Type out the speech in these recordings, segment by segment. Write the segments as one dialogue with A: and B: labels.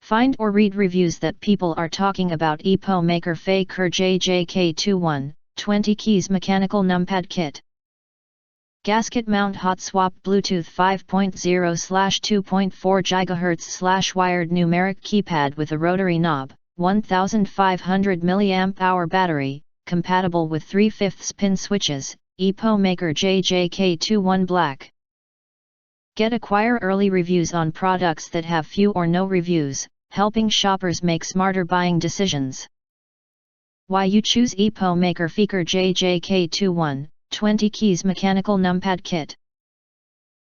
A: Find or read reviews that people are talking about EPOMAKER FEKER JJK21, 20 keys mechanical numpad kit. Gasket mount hot swap Bluetooth 5.0/2.4 GHz wired numeric keypad with a rotary knob, 1500 mAh battery, compatible with 3/5 pin switches, EPOMAKER JJK21 Black. Acquire early reviews on products that have few or no reviews, helping shoppers make smarter buying decisions. Why you choose EPOMAKER FEKER JJK21, 20 keys mechanical numpad kit.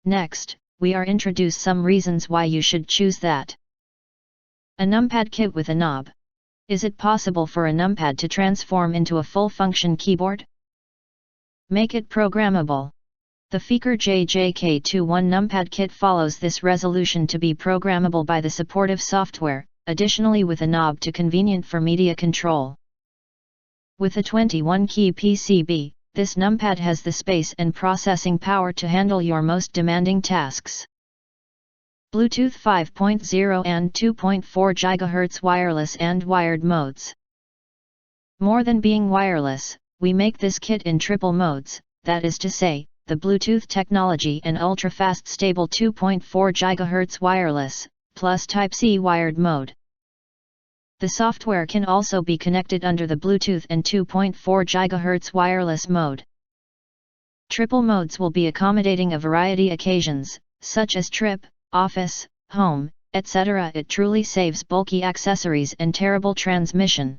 A: Next, we are introduce some reasons why you should choose that. A numpad kit with a knob. Is it possible for a numpad to transform into a full-function keyboard? Make it programmable. The FEKER JJK21 numpad kit follows this resolution to be programmable by the supportive software, additionally with a knob to convenient for media control. With a 21-key PCB, this numpad has the space and processing power to handle your most demanding tasks. Bluetooth 5.0 and 2.4 GHz wireless and wired modes. More than being wireless, we make this kit in triple modes, that is to say, the Bluetooth technology and ultra-fast stable 2.4 GHz wireless, plus Type-C wired mode. The software can also be connected under the Bluetooth and 2.4 GHz wireless mode. Triple modes will be accommodating a variety occasions, such as trip, office, home, etc. It truly saves bulky accessories and terrible transmission.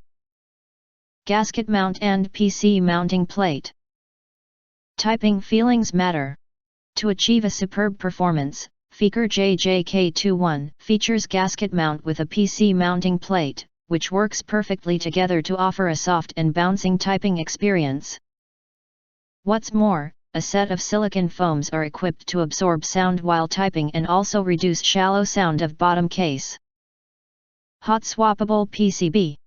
A: Gasket mount and PC mounting plate. Typing feelings matter. To achieve a superb performance, FEKER JJK21 features gasket mount with a PC mounting plate, which works perfectly together to offer a soft and bouncing typing experience. What's more, a set of silicone foams are equipped to absorb sound while typing and also reduce shallow sound of bottom case. Hot swappable PCB.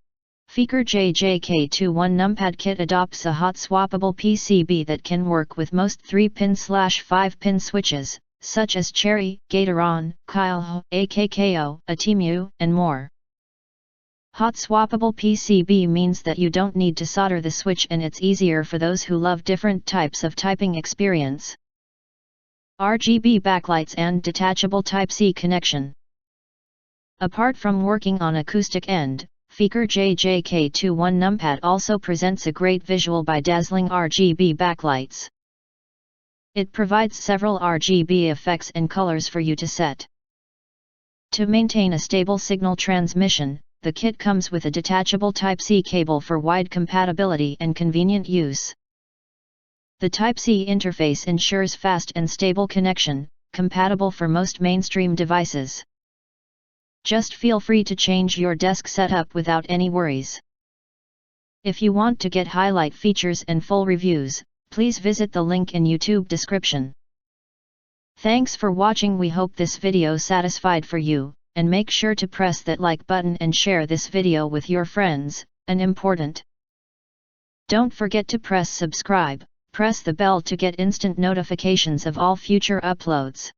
A: FEKER JJK21 numpad kit adopts a hot swappable PCB that can work with most 3-pin/5-pin switches, such as Cherry, Gateron, Kyle, AKKO, Atemu, and more. Hot swappable PCB means that you don't need to solder the switch and it's easier for those who love different types of typing experience. RGB backlights and detachable Type-C connection. Apart from working on acoustic end, FEKER JJK21 numpad also presents a great visual by dazzling RGB backlights. It provides several RGB effects and colors for you to set. To maintain a stable signal transmission, the kit comes with a detachable Type-C cable for wide compatibility and convenient use. The Type-C interface ensures fast and stable connection, compatible for most mainstream devices. Just feel free to change your desk setup without any worries. If you want to get highlight features and full reviews, please visit the link in YouTube description. Thanks for watching. We hope this video satisfied for you, and make sure to press that like button and share this video with your friends, and important. Don't forget to press subscribe, press the bell to get instant notifications of all future uploads.